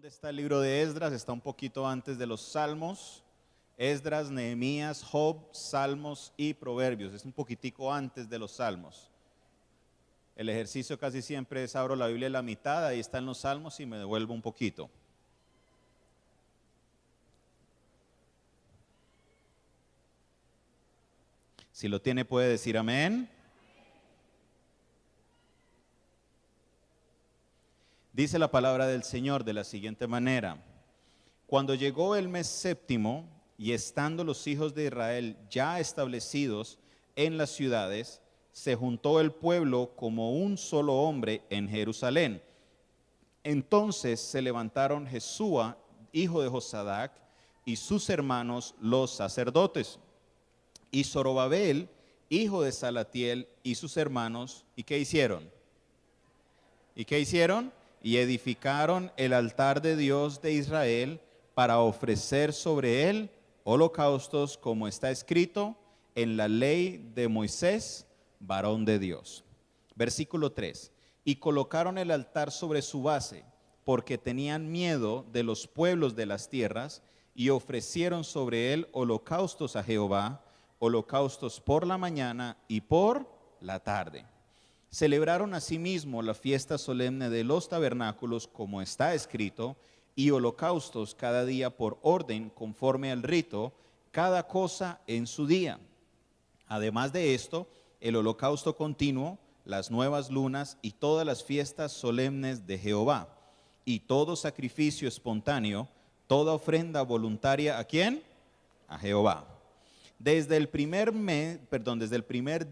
¿Dónde está el libro de Esdras? Está un poquito antes de los Salmos. Esdras, Nehemías, Job, Salmos y Proverbios. Es un poquitico antes de los Salmos. El ejercicio casi siempre es abro la Biblia a la mitad, ahí están los Salmos y me devuelvo un poquito. Si lo tiene puede decir amén. Dice la palabra del Señor de la siguiente manera: cuando llegó el mes séptimo y estando los hijos de Israel ya establecidos en las ciudades, se juntó el pueblo como un solo hombre en Jerusalén. Entonces se levantaron Jesúa, hijo de Josadac, y sus hermanos los sacerdotes, y Zorobabel, hijo de Salatiel, y sus hermanos. ¿Y qué hicieron? ¿Y qué hicieron? Y edificaron el altar de Dios de Israel para ofrecer sobre él holocaustos, como está escrito en la ley de Moisés, varón de Dios. Versículo 3. Y colocaron el altar sobre su base, porque tenían miedo de los pueblos de las tierras, y ofrecieron sobre él holocaustos a Jehová, holocaustos por la mañana y por la tarde. Celebraron asimismo la fiesta solemne de los tabernáculos, como está escrito, y holocaustos cada día por orden, conforme al rito, cada cosa en su día. Además de esto, el holocausto continuo, las nuevas lunas y todas las fiestas solemnes de Jehová, y todo sacrificio espontáneo, toda ofrenda voluntaria, ¿a quién? A Jehová. Desde el primer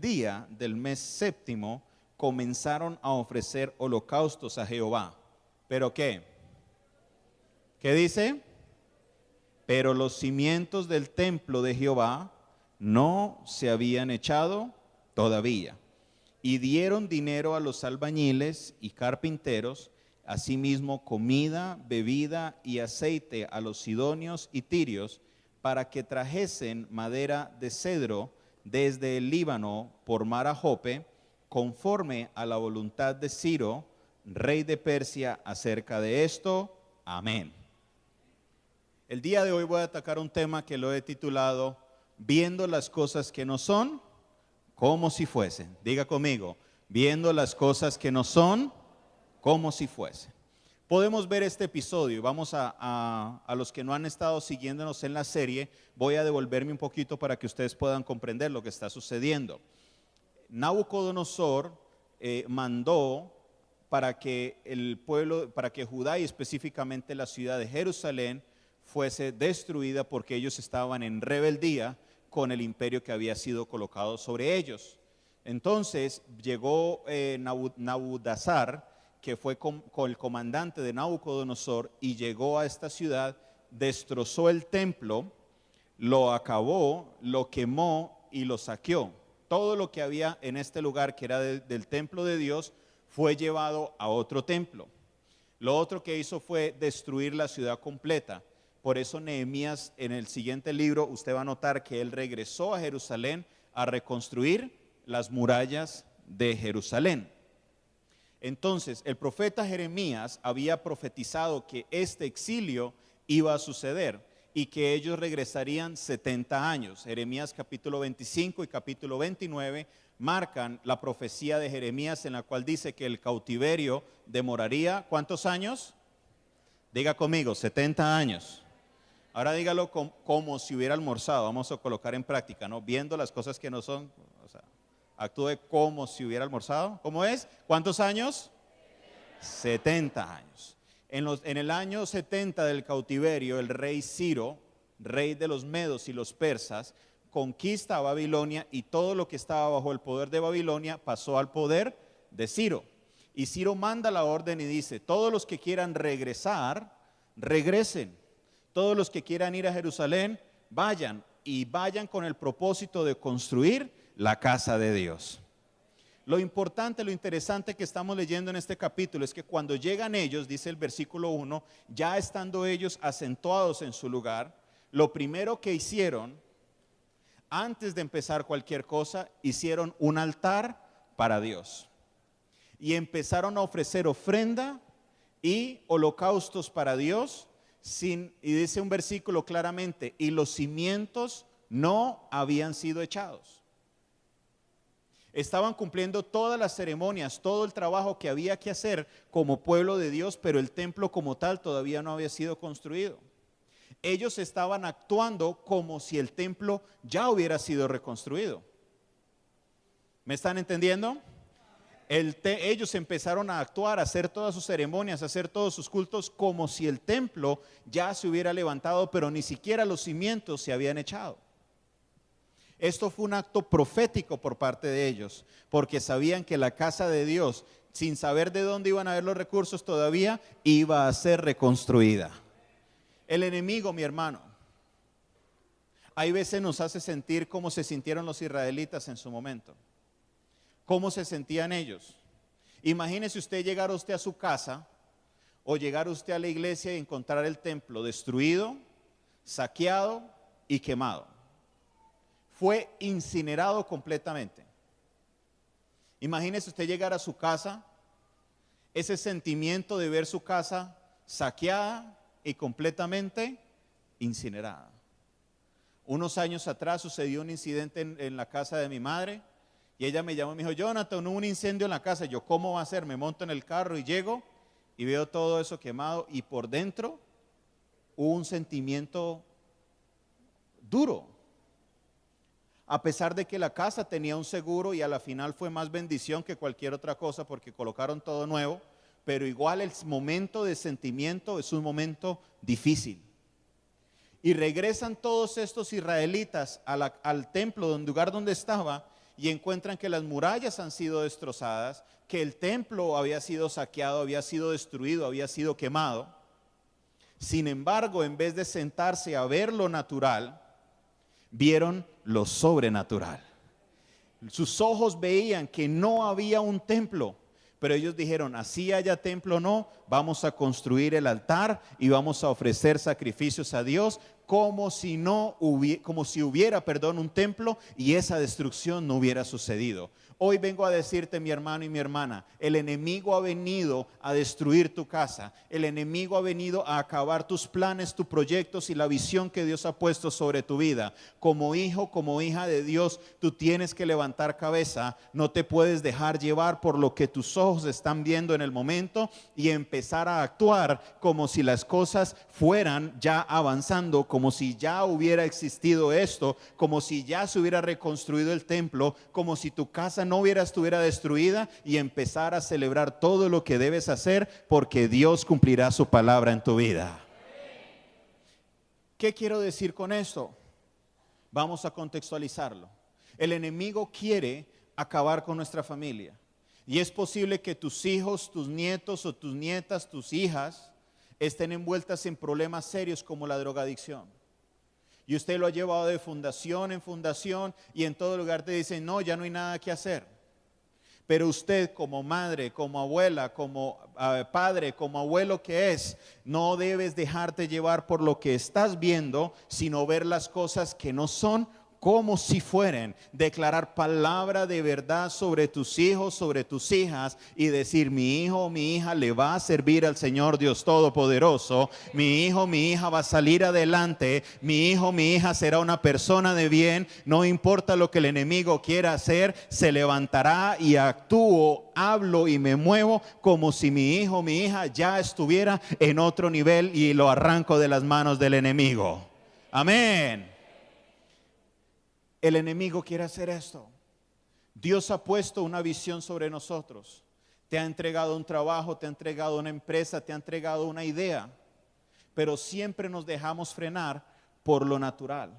día del mes séptimo, comenzaron a ofrecer holocaustos a Jehová. ¿Pero qué? ¿Qué dice? Pero los cimientos del templo de Jehová no se habían echado todavía. Y dieron dinero a los albañiles y carpinteros, asimismo comida, bebida y aceite a los sidonios y tirios, para que trajesen madera de cedro desde el Líbano por mar a Jope, conforme a la voluntad de Ciro, rey de Persia, acerca de esto. Amén. El día de hoy voy a atacar un tema que lo he titulado Viendo las cosas que no son como si fuesen. Diga conmigo, viendo las cosas que no son como si fuesen. Podemos ver este episodio y vamos a los que no han estado siguiéndonos en la serie, voy a devolverme un poquito para que ustedes puedan comprender lo que está sucediendo. Nabucodonosor mandó para que el pueblo, para que Judá y específicamente la ciudad de Jerusalén fuese destruida, porque ellos estaban en rebeldía con el imperio que había sido colocado sobre ellos. Entonces llegó Nabudazar, que fue con el comandante de Nabucodonosor, y llegó a esta ciudad, destrozó el templo, lo acabó, lo quemó y lo saqueó. Todo lo que había en este lugar, que era del templo de Dios, fue llevado a otro templo. Lo otro que hizo fue destruir la ciudad completa. Por eso Nehemías, en el siguiente libro, usted va a notar que él regresó a Jerusalén a reconstruir las murallas de Jerusalén. Entonces, el profeta Jeremías había profetizado que este exilio iba a suceder y que ellos regresarían 70 años. Jeremías capítulo 25 y capítulo 29 marcan la profecía de Jeremías, en la cual dice que el cautiverio demoraría, ¿cuántos años? Diga conmigo, 70 años. Ahora dígalo como si hubiera almorzado. Vamos a colocar en práctica, ¿no? Viendo las cosas que no son, o sea, actúe como si hubiera almorzado. ¿Cómo es? ¿Cuántos años? 70 años. En el año 70 del cautiverio, el rey Ciro, rey de los medos y los persas, conquista a Babilonia, y todo lo que estaba bajo el poder de Babilonia pasó al poder de Ciro. Y Ciro manda la orden y dice: todos los que quieran regresar, regresen. Todos los que quieran ir a Jerusalén, vayan, y vayan con el propósito de construir la casa de Dios. Lo importante, lo interesante que estamos leyendo en este capítulo es que cuando llegan ellos, dice el versículo 1, ya estando ellos acentuados en su lugar, lo primero que hicieron, antes de empezar cualquier cosa, hicieron un altar para Dios. Y empezaron a ofrecer ofrenda y holocaustos para Dios, y dice un versículo claramente, y los cimientos no habían sido echados. Estaban cumpliendo todas las ceremonias, todo el trabajo que había que hacer como pueblo de Dios, pero el templo como tal todavía no había sido construido. Ellos estaban actuando como si el templo ya hubiera sido reconstruido. ¿Me están entendiendo? Ellos empezaron a actuar, a hacer todas sus ceremonias, a hacer todos sus cultos como si el templo ya se hubiera levantado, pero ni siquiera los cimientos se habían echado. Esto fue un acto profético por parte de ellos, porque sabían que la casa de Dios, sin saber de dónde iban a ver los recursos todavía, iba a ser reconstruida. El enemigo, mi hermano, hay veces nos hace sentir cómo se sintieron los israelitas en su momento. ¿Cómo se sentían ellos? Imagínese usted llegar a su casa o llegar usted a la iglesia y encontrar el templo destruido, saqueado y quemado. Fue incinerado completamente. Imagínese usted llegar a su casa, ese sentimiento de ver su casa saqueada y completamente incinerada. Unos años atrás sucedió un incidente en la casa de mi madre y ella me llamó y me dijo, Jonathan, hubo un incendio en la casa. Yo, ¿cómo va a ser? Me monto en el carro y llego y veo todo eso quemado y por dentro hubo un sentimiento duro. A pesar de que la casa tenía un seguro y a la final fue más bendición que cualquier otra cosa porque colocaron todo nuevo, pero igual el momento de sentimiento es un momento difícil. Y regresan todos estos israelitas al templo, lugar donde estaba, y encuentran que las murallas han sido destrozadas, que el templo había sido saqueado, había sido destruido, había sido quemado. Sin embargo, en vez de sentarse a ver lo natural, vieron lo sobrenatural. Sus ojos veían que no había un templo, pero ellos dijeron, así haya templo o no, vamos a construir el altar y vamos a ofrecer sacrificios a Dios como si hubiera un templo y esa destrucción no hubiera sucedido. Hoy vengo a decirte, mi hermano y mi hermana, el enemigo ha venido a destruir tu casa. El enemigo ha venido a acabar tus planes, tus proyectos y la visión que Dios ha puesto sobre tu vida. Como hijo, como hija de Dios, tú tienes que levantar cabeza. No te puedes dejar llevar por lo que tus ojos están viendo en el momento y empezar a actuar como si las cosas fueran ya avanzando, como si ya hubiera existido esto, como si ya se hubiera reconstruido el templo, como si tu casa no estuviera destruida, y empezar a celebrar todo lo que debes hacer porque Dios cumplirá su palabra en tu vida. ¿Qué quiero decir con esto? Vamos a contextualizarlo. El enemigo quiere acabar con nuestra familia y es posible que tus hijos, tus nietos o tus nietas, tus hijas estén envueltas en problemas serios como la drogadicción. Y usted lo ha llevado de fundación en fundación y en todo lugar te dicen, no, ya no hay nada que hacer. Pero usted como madre, como abuela, como padre, como abuelo que es, no debes dejarte llevar por lo que estás viendo, sino ver las cosas que no son como si fueren. Declarar palabra de verdad sobre tus hijos, sobre tus hijas y decir, mi hijo o mi hija le va a servir al Señor Dios Todopoderoso. Mi hijo, mi hija va a salir adelante. Mi hijo, mi hija será una persona de bien. No importa lo que el enemigo quiera hacer, se levantará y actúo, hablo y me muevo como si mi hijo o mi hija ya estuviera en otro nivel y lo arranco de las manos del enemigo. Amén. El enemigo quiere hacer esto. Dios ha puesto una visión sobre nosotros. Te ha entregado un trabajo, te ha entregado una empresa, te ha entregado una idea. Pero siempre nos dejamos frenar por lo natural.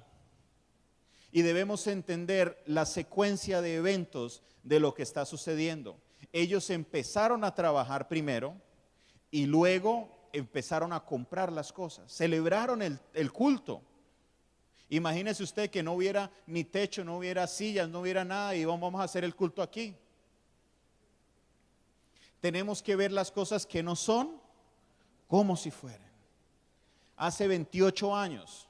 Y debemos entender la secuencia de eventos de lo que está sucediendo. Ellos empezaron a trabajar primero y luego empezaron a comprar las cosas. Celebraron el culto. Imagínese usted que no hubiera ni techo, no hubiera sillas, no hubiera nada y vamos a hacer el culto aquí. Tenemos que ver las cosas que no son como si fueran. Hace 28 años,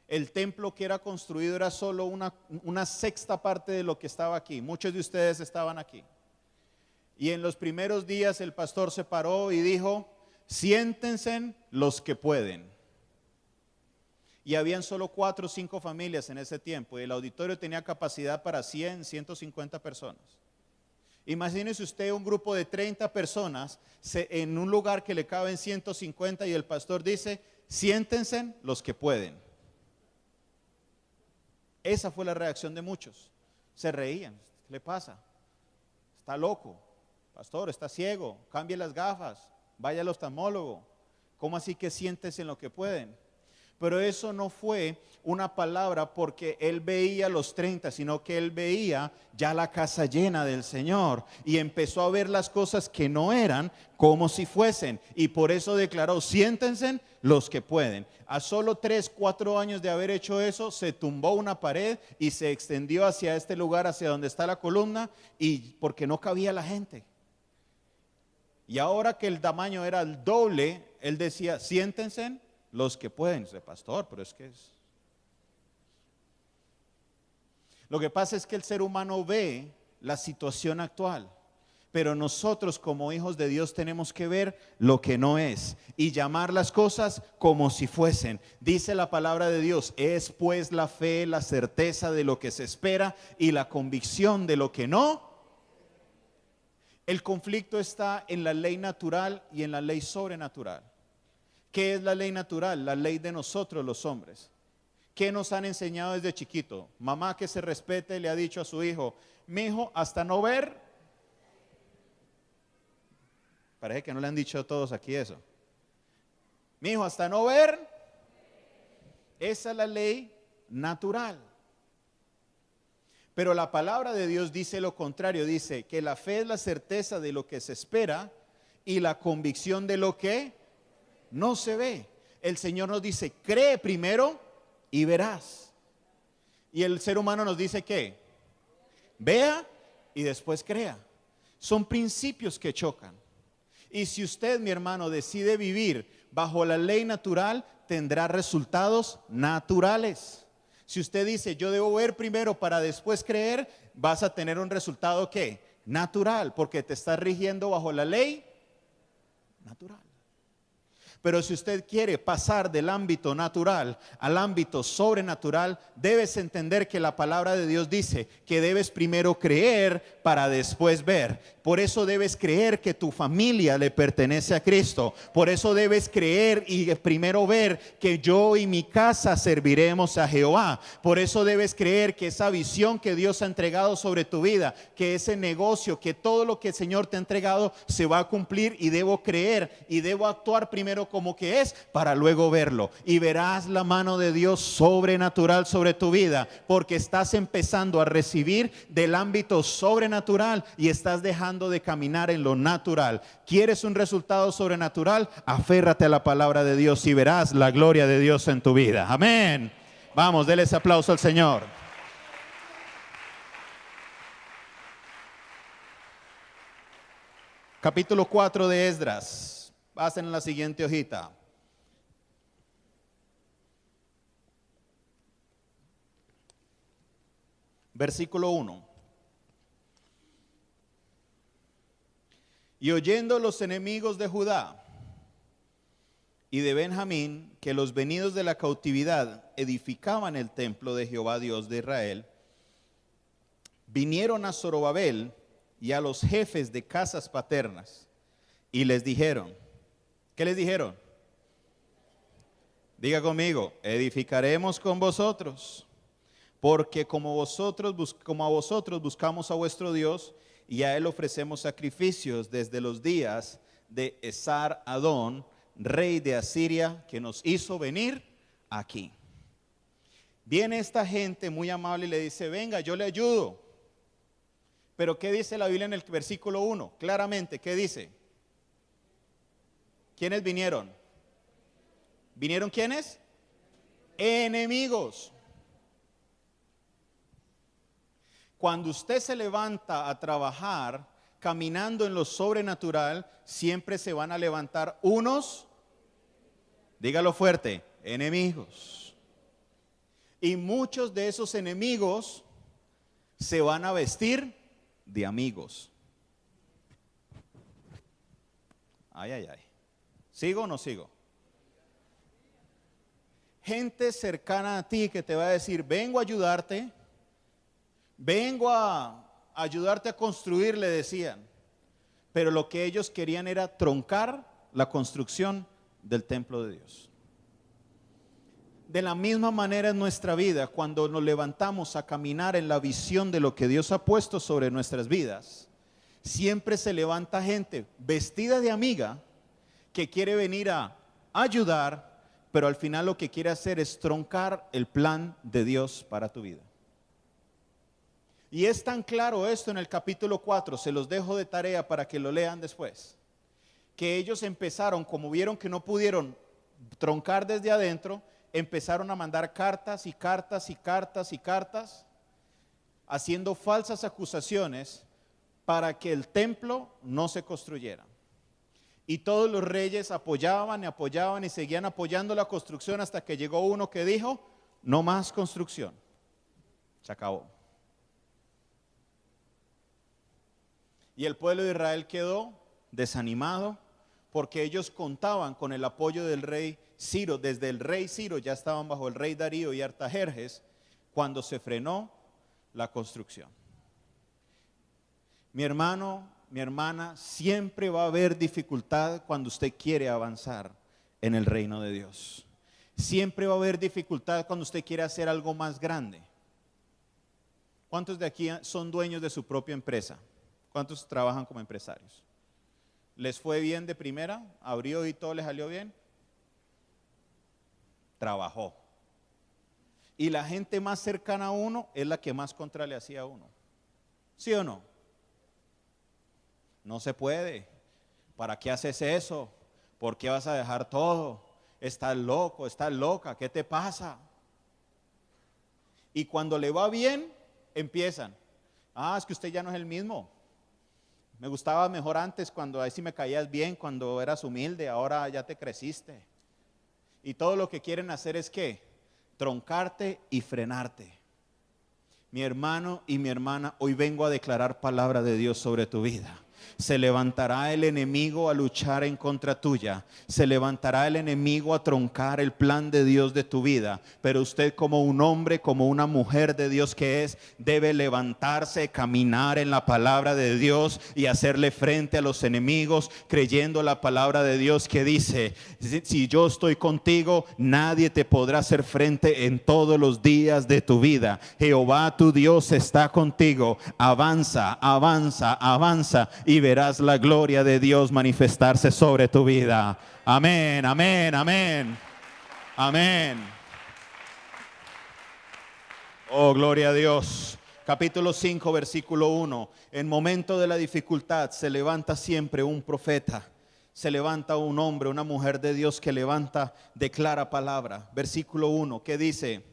el templo que era construido era solo una sexta parte de lo que estaba aquí. Muchos de ustedes estaban aquí. Y en los primeros días el pastor se paró y dijo, siéntense los que pueden. Y habían solo 4 o 5 familias en ese tiempo y el auditorio tenía capacidad para 100, 150 personas. Imagínese usted un grupo de 30 personas en un lugar que le caben 150 y el pastor dice, siéntense los que pueden. Esa fue la reacción de muchos. Se reían. ¿Qué le pasa? Está loco. Pastor, está ciego. Cambie las gafas. Vaya al oftalmólogo. ¿Cómo así que siéntense en lo que pueden? Pero eso no fue una palabra porque él veía los 30, sino que él veía ya la casa llena del Señor y empezó a ver las cosas que no eran como si fuesen. Y por eso declaró, siéntense los que pueden. A solo 3, 4 años de haber hecho eso, se tumbó una pared y se extendió hacia este lugar, hacia donde está la columna, y porque no cabía la gente. Y ahora que el tamaño era el doble, él decía, siéntense los que pueden. Dice, pastor, pero es que es... Lo que pasa es que el ser humano ve la situación actual, pero nosotros como hijos de Dios tenemos que ver lo que no es y llamar las cosas como si fuesen. Dice la palabra de Dios, es pues la fe, la certeza de lo que se espera y la convicción de lo que no. El conflicto está en la ley natural y en la ley sobrenatural. ¿Qué es la ley natural? La ley de nosotros los hombres. ¿Qué nos han enseñado desde chiquito? Mamá que se respete le ha dicho a su hijo, mi hijo, hasta no ver. Parece que no le han dicho a todos aquí eso. Mi hijo, hasta no ver. Esa es la ley natural. Pero la palabra de Dios dice lo contrario, dice que la fe es la certeza de lo que se espera y la convicción de lo que no se ve. El Señor nos dice, cree primero y verás. Y el ser humano nos dice que vea y después crea. Son principios que chocan. Y si usted, mi hermano, decide vivir bajo la ley natural, tendrá resultados naturales. Si usted dice, yo debo ver primero para después creer, vas a tener un resultado ¿qué? Natural, porque te estás rigiendo bajo la ley natural. Pero si usted quiere pasar del ámbito natural al ámbito sobrenatural, debes entender que la palabra de Dios dice que debes primero creer para después ver. Por eso debes creer que tu familia le pertenece a Cristo. Por eso debes creer y primero ver que yo y mi casa serviremos a Jehová. Por eso debes creer que esa visión que Dios ha entregado sobre tu vida, que ese negocio, que todo lo que el Señor te ha entregado se va a cumplir, y debo creer y debo actuar primero como que es para luego verlo. Y verás la mano de Dios sobrenatural sobre tu vida, porque estás empezando a recibir del ámbito sobrenatural y estás dejando de caminar en lo natural. ¿Quieres un resultado sobrenatural? Aférrate a la palabra de Dios y verás la gloria de Dios en tu vida. Amén. Vamos, denle ese aplauso al Señor. Capítulo 4 de Esdras. Pasen en la siguiente hojita. Versículo 1. Y oyendo los enemigos de Judá y de Benjamín que los venidos de la cautividad edificaban el templo de Jehová Dios de Israel, vinieron a Zorobabel y a los jefes de casas paternas y les dijeron, ¿qué les dijeron? Diga conmigo, edificaremos con vosotros, porque como a vosotros buscamos a vuestro Dios, y a él ofrecemos sacrificios desde los días de Esar Adón, rey de Asiria, que nos hizo venir aquí. Viene esta gente muy amable y le dice, venga, yo le ayudo. Pero ¿qué dice la Biblia en el versículo 1? Claramente, ¿qué dice? ¿Quiénes vinieron? ¿Vinieron quiénes? Enemigos. Cuando usted se levanta a trabajar caminando en lo sobrenatural, siempre se van a levantar unos, dígalo fuerte, enemigos. Y muchos de esos enemigos se van a vestir de amigos. Ay, ay, ay. ¿Sigo o no sigo? Gente cercana a ti que te va a decir, vengo a ayudarte, vengo a ayudarte a construir, le decían. Pero lo que ellos querían era troncar la construcción del templo de Dios. De la misma manera en nuestra vida, cuando nos levantamos a caminar en la visión de lo que Dios ha puesto sobre nuestras vidas, siempre se levanta gente vestida de amiga que quiere venir a ayudar, pero al final lo que quiere hacer es troncar el plan de Dios para tu vida. Y es tan claro esto en el capítulo 4, se los dejo de tarea para que lo lean después, que ellos empezaron, como vieron que no pudieron troncar desde adentro, empezaron a mandar cartas y cartas y cartas y cartas, haciendo falsas acusaciones para que el templo no se construyera. Y todos los reyes apoyaban y apoyaban y seguían apoyando la construcción hasta que llegó uno que dijo, no más construcción. Se acabó. Y el pueblo de Israel quedó desanimado porque ellos contaban con el apoyo del rey Ciro. Desde el rey Ciro ya estaban bajo el rey Darío y Artajerjes cuando se frenó la construcción. Mi hermano, mi hermana, siempre va a haber dificultad cuando usted quiere avanzar en el reino de Dios. Siempre va a haber dificultad cuando usted quiere hacer algo más grande. ¿Cuántos de aquí son dueños de su propia empresa? ¿Cuántos trabajan como empresarios? ¿Les fue bien de primera? ¿Abrió y todo les salió bien? Trabajó. Y la gente más cercana a uno es la que más contra le hacía a uno. ¿Sí o no? No se puede. ¿Para qué haces eso? ¿Por qué vas a dejar todo? Estás loco, estás loca, ¿qué te pasa? Y cuando le va bien, empiezan. Es que usted ya no es el mismo. Me gustaba mejor antes, cuando ahí sí me caías bien, cuando eras humilde, ahora ya te creciste. Y todo lo que quieren hacer es ¿qué? Troncarte y frenarte. Mi hermano y mi hermana, hoy vengo a declarar palabra de Dios sobre tu vida. Se levantará el enemigo a luchar en contra tuya. Se levantará el enemigo a troncar el plan de Dios de tu vida. Pero usted, como un hombre, como una mujer de Dios que es, debe levantarse, caminar en la palabra de Dios y hacerle frente a los enemigos, creyendo la palabra de Dios que dice, si yo estoy contigo, nadie te podrá hacer frente en todos los días de tu vida. Jehová tu Dios está contigo. Avanza, avanza, avanza y verás la gloria de Dios manifestarse sobre tu vida. Amén, amén, amén, amén. Oh, gloria a Dios. Capítulo 5, versículo 1. En momento de la dificultad se levanta siempre un profeta. Se levanta un hombre, una mujer de Dios que levanta, declara palabra. Versículo 1, ¿qué dice?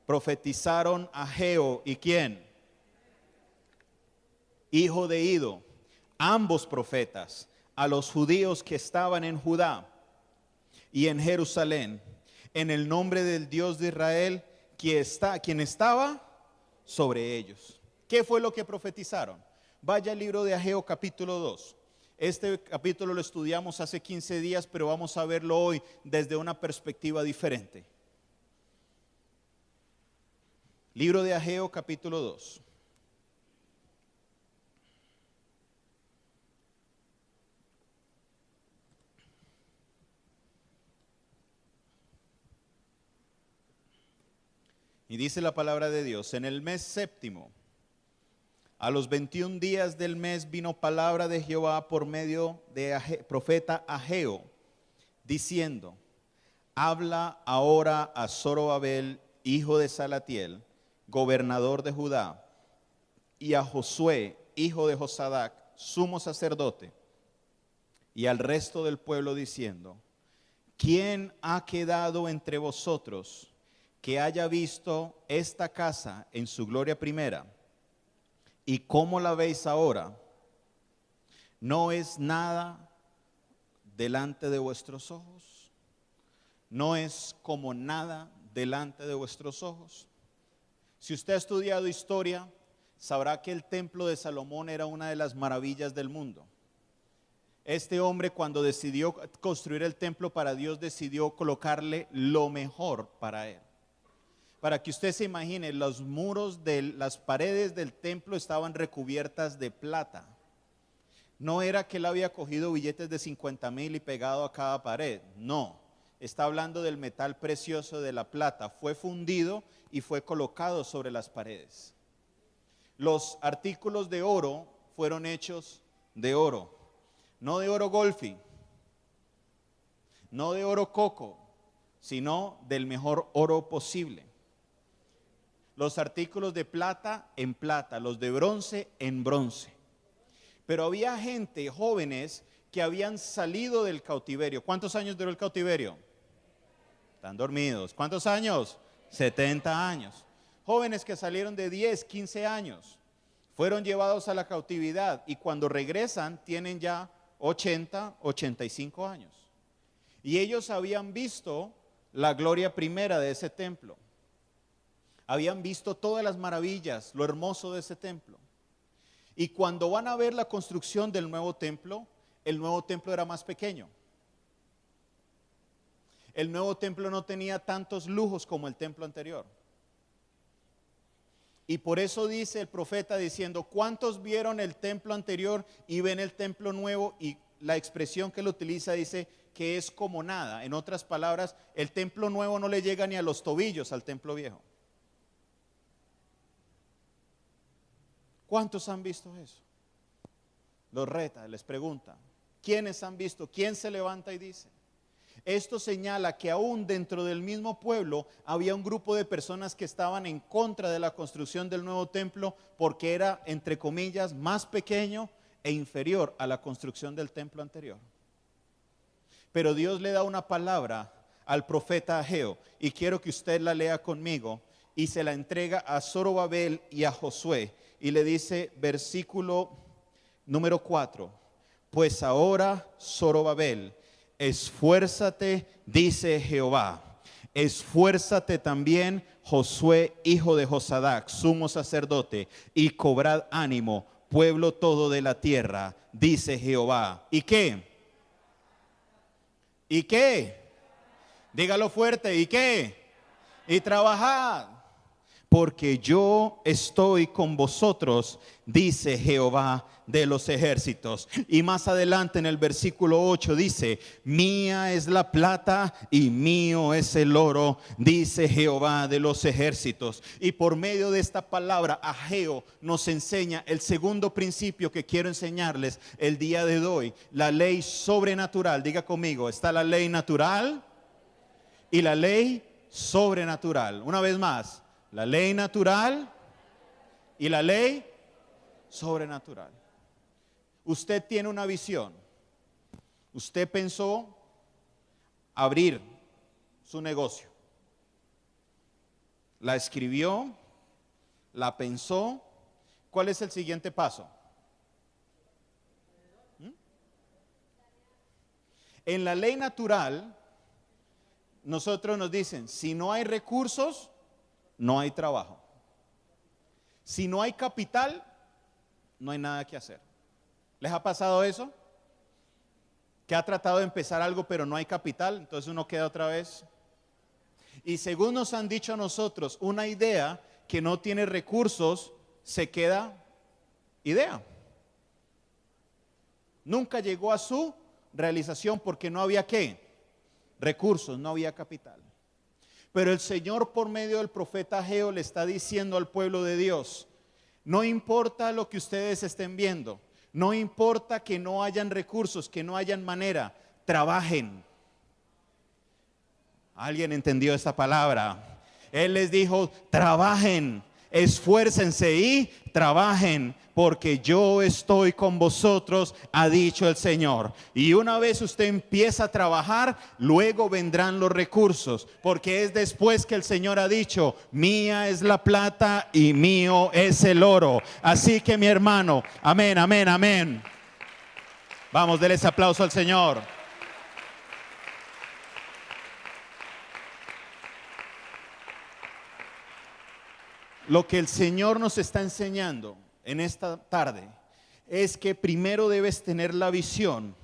Profetizaron Ageo, ¿y quién? Hijo de Ido, ambos profetas, a los judíos que estaban en Judá y en Jerusalén, en el nombre del Dios de Israel, quien estaba sobre ellos. ¿Qué fue lo que profetizaron? Vaya al libro de Ageo capítulo 2. Este capítulo lo estudiamos hace 15 días, pero vamos a verlo hoy desde una perspectiva diferente. Libro de Ageo capítulo 2. Y dice la palabra de Dios, en el mes séptimo, a los 21 días del mes, vino palabra de Jehová por medio de profeta Ageo, diciendo, habla ahora a Zorobabel, hijo de Salatiel, gobernador de Judá, y a Josué, hijo de Josadac, sumo sacerdote, y al resto del pueblo diciendo, ¿quién ha quedado entre vosotros que haya visto esta casa en su gloria primera? ¿Y cómo la veis ahora? ¿No es nada delante de vuestros ojos? ¿No es como nada delante de vuestros ojos? Si usted ha estudiado historia, sabrá que el templo de Salomón era una de las maravillas del mundo. Este hombre, cuando decidió construir el templo para Dios, decidió colocarle lo mejor para él. Para que usted se imagine, los muros de las paredes del templo estaban recubiertas de plata. No era que él había cogido billetes de 50,000 y pegado a cada pared. No, está hablando del metal precioso de la plata. Fue fundido y fue colocado sobre las paredes. Los artículos de oro fueron hechos de oro. No de oro golfi, no de oro coco, sino del mejor oro posible. Los artículos de plata en plata, los de bronce en bronce. Pero había gente, jóvenes, que habían salido del cautiverio. ¿Cuántos años duró el cautiverio? Están dormidos. ¿Cuántos años? 70 años. Jóvenes que salieron de 10, 15 años, fueron llevados a la cautividad y cuando regresan tienen ya 80, 85 años. Y ellos habían visto la gloria primera de ese templo. Habían visto todas las maravillas, lo hermoso de ese templo. Y cuando van a ver la construcción del nuevo templo, el nuevo templo era más pequeño. El nuevo templo no tenía tantos lujos como el templo anterior. Y por eso dice el profeta diciendo, ¿cuántos vieron el templo anterior y ven el templo nuevo? Y la expresión que él utiliza dice que es como nada. En otras palabras, el templo nuevo no le llega ni a los tobillos al templo viejo. ¿Cuántos han visto eso? Los reta, les pregunta. ¿Quiénes han visto? ¿Quién se levanta y dice? Esto señala que aún dentro del mismo pueblo había un grupo de personas que estaban en contra de la construcción del nuevo templo porque era, entre comillas, más pequeño e inferior a la construcción del templo anterior. Pero Dios le da una palabra al profeta Ageo y quiero que usted la lea conmigo y se la entrega a Zorobabel y a Josué y le dice, versículo número 4, pues ahora Zorobabel, esfuérzate, dice Jehová, esfuérzate también Josué, hijo de Josadac, sumo sacerdote, y cobrad ánimo, pueblo todo de la tierra, dice Jehová. ¿Y qué? ¿Y qué? Dígalo fuerte, ¿y qué? Y trabajad, porque yo estoy con vosotros, dice Jehová de los ejércitos. Y más adelante en el versículo 8 dice, mía es la plata y mío es el oro, dice Jehová de los ejércitos. Y por medio de esta palabra, Ageo nos enseña el segundo principio que quiero enseñarles el día de hoy, la ley sobrenatural. Diga conmigo, está la ley natural y la ley sobrenatural. Una vez más, la ley natural y la ley sobrenatural. Usted tiene una visión. Usted pensó abrir su negocio. La escribió, la pensó. ¿Cuál es el siguiente paso? En la ley natural, nosotros nos dicen, si no hay recursos, no hay trabajo. Si no hay capital, no hay nada que hacer. ¿Les ha pasado eso? Que ha tratado de empezar algo pero no hay capital, entonces uno queda otra vez. Y según nos han dicho a nosotros, una idea que no tiene recursos se queda idea. Nunca llegó a su realización porque no había ¿qué? Recursos, no había capital. Pero el Señor por medio del profeta Ageo le está diciendo al pueblo de Dios, no importa lo que ustedes estén viendo, no importa que no hayan recursos, que no hayan manera, trabajen. ¿Alguien entendió esta palabra? Él les dijo, trabajen, esfuércense y trabajen, porque yo estoy con vosotros, ha dicho el Señor. Y una vez usted empieza a trabajar, luego vendrán los recursos, porque es después que el Señor ha dicho, mía es la plata y mío es el oro. Así que mi hermano, amén, amén, amén. Vamos, denle ese aplauso al Señor. Lo que el Señor nos está enseñando en esta tarde es que primero debes tener la visión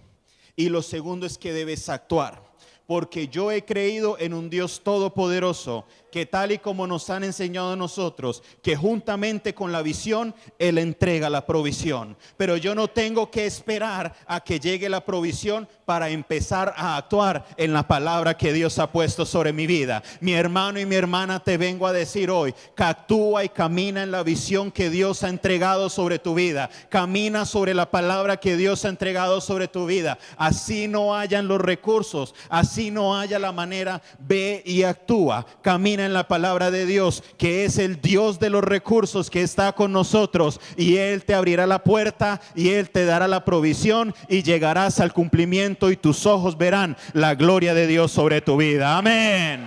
Y lo segundo es que debes actuar. Porque yo he creído en un Dios todopoderoso, que tal y como nos han enseñado a nosotros, que juntamente con la visión, Él entrega la provisión. Pero yo no tengo que esperar a que llegue la provisión para empezar a actuar en la palabra que Dios ha puesto sobre mi vida. Mi hermano y mi hermana, te vengo a decir hoy, que actúa y camina en la visión que Dios ha entregado sobre tu vida. Camina sobre la palabra que Dios ha entregado sobre tu vida. Así no hayan los recursos, así no haya la manera, ve y actúa. Camina en la palabra de Dios, que es el Dios de los recursos, que está con nosotros, y Él te abrirá la puerta y Él te dará la provisión y llegarás al cumplimiento y tus ojos verán la gloria de Dios sobre tu vida. Amén.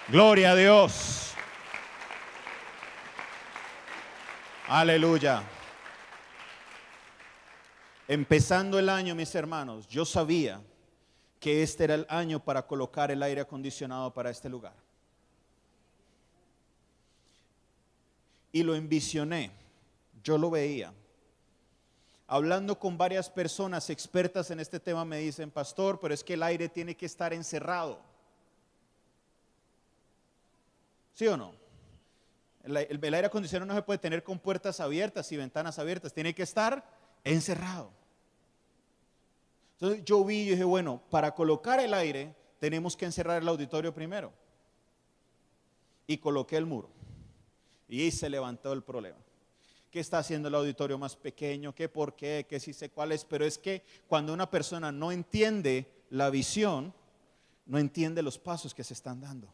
Gloria a Dios. Aleluya. Empezando el año, mis hermanos, yo sabía que este era el año para colocar el aire acondicionado para este lugar. Y lo envisioné, yo lo veía. Hablando con varias personas expertas en este tema me dicen, pastor, pero es que el aire tiene que estar encerrado. ¿Sí o no? El aire acondicionado no se puede tener con puertas abiertas y ventanas abiertas, tiene que estar encerrado. Entonces yo vi y dije, bueno, para colocar el aire tenemos que encerrar el auditorio primero. Y coloqué el muro. Y ahí se levantó el problema. ¿Qué está haciendo el auditorio más pequeño? ¿Qué por qué? ¿Qué sí sé cuál es? Pero es que cuando una persona no entiende la visión, no entiende los pasos que se están dando.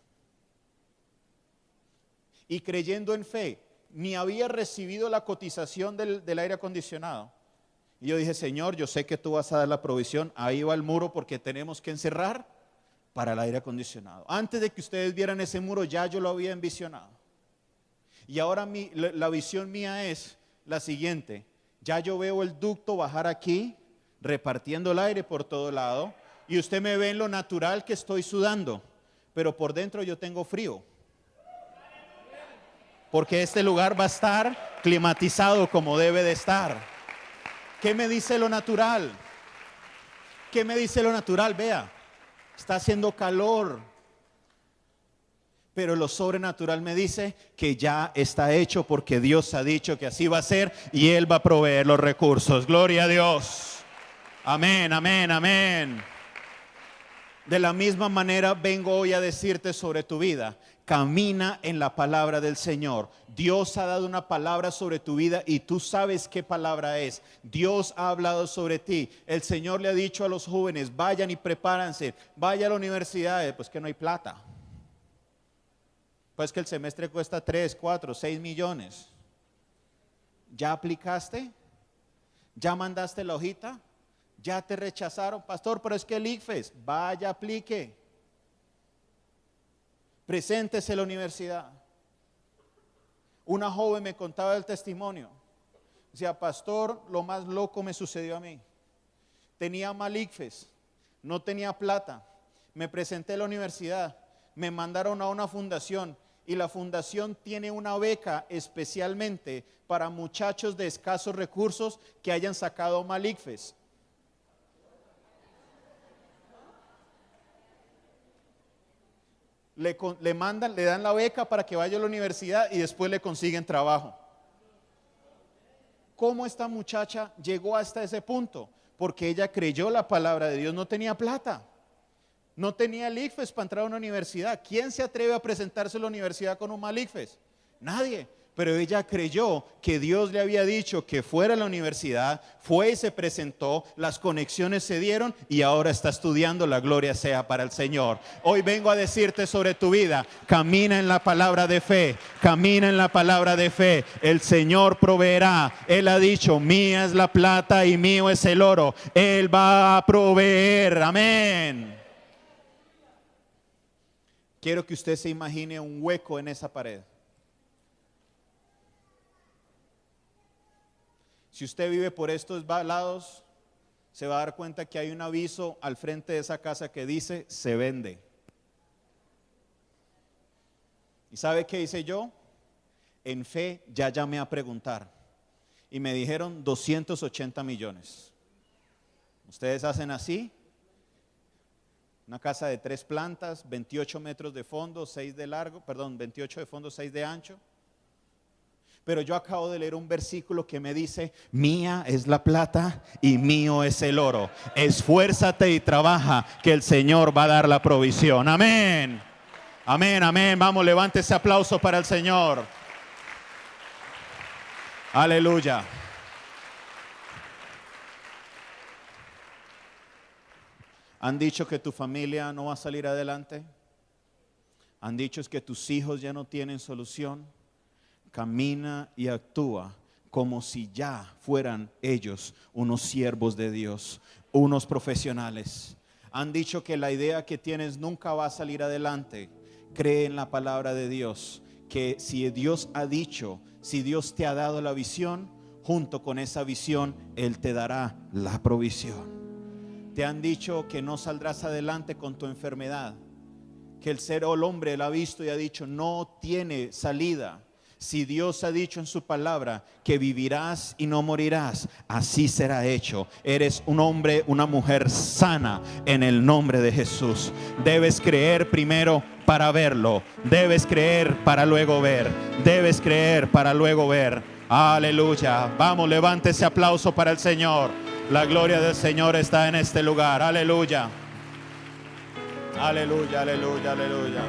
Y creyendo en fe, ni había recibido la cotización del aire acondicionado. Y yo dije, Señor, yo sé que tú vas a dar la provisión. Ahí va el muro porque tenemos que encerrar para el aire acondicionado. Antes de que ustedes vieran ese muro, ya yo lo había envisionado. Y ahora la visión mía es la siguiente. Ya yo veo el ducto bajar aquí, repartiendo el aire por todo lado. Y usted me ve en lo natural que estoy sudando. Pero por dentro yo tengo frío. Porque este lugar va a estar climatizado como debe de estar. ¿Qué me dice lo natural? ¿Qué me dice lo natural? Vea, está haciendo calor. Pero lo sobrenatural me dice que ya está hecho porque Dios ha dicho que así va a ser y Él va a proveer los recursos. Gloria a Dios. Amén, amén, amén. De la misma manera vengo hoy a decirte sobre tu vida. Camina en la palabra del Señor. Dios ha dado una palabra sobre tu vida y tú sabes qué palabra es. Dios ha hablado sobre ti. El Señor le ha dicho a los jóvenes, vayan y prepárense, vaya a la universidad. Pues que no hay plata. Pues que el semestre cuesta 3, 4, 6 millones. ¿Ya aplicaste? ¿Ya mandaste la hojita? ¿Ya te rechazaron? Pastor, pero es que el ICFES, vaya, aplique. Preséntese a la universidad. Una joven me contaba el testimonio. Decía, pastor, lo más loco me sucedió a mí. Tenía mal ICFES, no tenía plata. Me presenté a la universidad, me mandaron a una fundación. Y la fundación tiene una beca especialmente para muchachos de escasos recursos que hayan sacado mal ICFES. Le dan la beca para que vaya a la universidad y después le consiguen trabajo. ¿Cómo esta muchacha llegó hasta ese punto? Porque ella creyó la palabra de Dios, no tenía plata. No tenía el ICFES para entrar a una universidad. ¿Quién se atreve a presentarse a la universidad con un mal ICFES? Nadie. Pero ella creyó que Dios le había dicho que fuera a la universidad, fue y se presentó, las conexiones se dieron y ahora está estudiando. La gloria sea para el Señor. Hoy vengo a decirte sobre tu vida, camina en la palabra de fe, camina en la palabra de fe. El Señor proveerá. Él ha dicho, mía es la plata y mío es el oro. Él va a proveer. Amén. Quiero que usted se imagine un hueco en esa pared. Si usted vive por estos lados, se va a dar cuenta que hay un aviso al frente de esa casa que dice, se vende. ¿Y sabe qué hice yo? En fe ya llamé a preguntar. Y me dijeron 280 millones. Ustedes hacen así. Una casa de 3 plantas, 28 metros de fondo, 6 de largo, 28 de fondo, 6 de ancho. Pero yo acabo de leer un versículo que me dice: mía es la plata y mío es el oro. Esfuérzate y trabaja, que el Señor va a dar la provisión. Amén. Amén, amén. Vamos, levante ese aplauso para el Señor. Aleluya. ¿Han dicho que tu familia no va a salir adelante? ¿Han dicho que tus hijos ya no tienen solución? Camina y actúa como si ya fueran ellos unos siervos de Dios, unos profesionales. Han dicho que la idea que tienes nunca va a salir adelante. Cree en la palabra de Dios, que si Dios ha dicho, si Dios te ha dado la visión, junto con esa visión Él te dará la provisión. Te han dicho que no saldrás adelante con tu enfermedad, que el ser o el hombre lo ha visto y ha dicho no tiene salida. Si Dios ha dicho en su palabra que vivirás y no morirás, así será hecho. Eres un hombre, una mujer sana en el nombre de Jesús. Debes creer primero para verlo. Debes creer para luego ver. Debes creer para luego ver. Aleluya. Vamos, levante ese aplauso para el Señor. La gloria del Señor está en este lugar. Aleluya. Aleluya, aleluya, aleluya.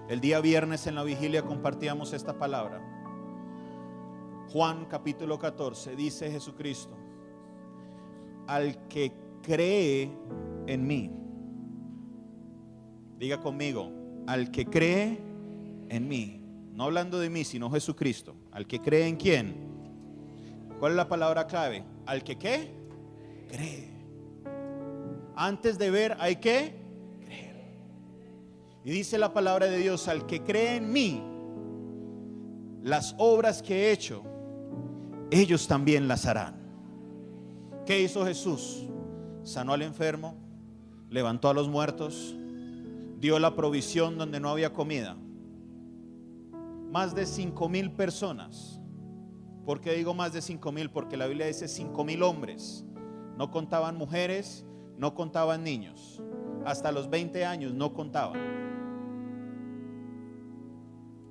El día viernes en la vigilia compartíamos esta palabra. Juan capítulo 14 dice Jesucristo: al que cree en mí. Diga conmigo: al que cree en mí. No hablando de mí, sino Jesucristo. Al que cree en quién. ¿Cuál es la palabra clave? Al que ¿qué? Cree. Antes de ver hay que creer. Y dice la palabra de Dios: al que cree en mí, las obras que he hecho, ellos también las harán. ¿Qué hizo Jesús? Sanó al enfermo, levantó a los muertos, dio la provisión donde no había comida. Más de 5,000 personas. ¿Por qué digo más de 5,000? Porque la Biblia dice 5,000 hombres. No contaban mujeres, no contaban niños. Hasta los 20 años no contaban.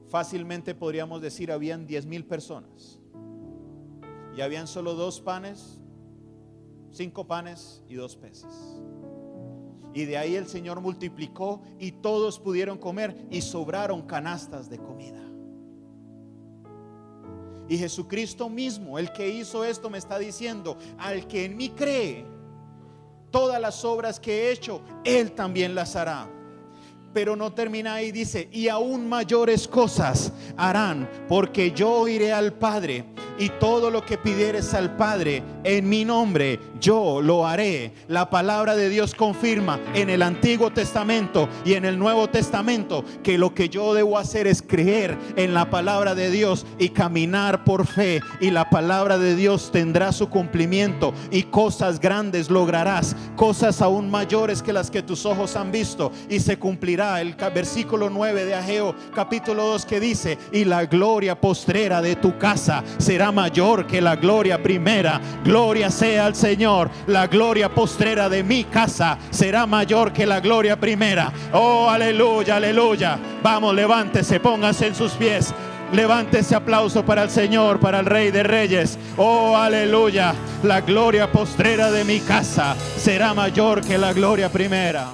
Fácilmente podríamos decir habían 10,000 personas. Y habían solo 2 panes, 5 panes y 2 peces. Y de ahí el Señor multiplicó y todos pudieron comer y sobraron canastas de comida. Y Jesucristo mismo, el que hizo esto, me está diciendo: al que en mí cree, todas las obras que he hecho, Él también las hará. Pero no termina ahí, dice: y aún mayores cosas harán, porque yo iré al Padre, y todo lo que pidieres al Padre en mi nombre, yo lo haré. La palabra de Dios confirma en el Antiguo Testamento y en el Nuevo Testamento que lo que yo debo hacer es creer en la palabra de Dios y caminar por fe, y la palabra de Dios tendrá su cumplimiento, y cosas grandes lograrás, cosas aún mayores que las que tus ojos han visto, y se cumplirá el versículo 9 de Ageo capítulo 2 que dice: y la gloria postrera de tu casa será mayor que la gloria primera. Gloria sea al Señor. La gloria postrera de mi casa será mayor que la gloria primera. Oh, aleluya, aleluya. Vamos, levántese, póngase en sus pies. Levante ese aplauso para el Señor, para el Rey de Reyes. Oh, aleluya. La gloria postrera de mi casa será mayor que la gloria primera.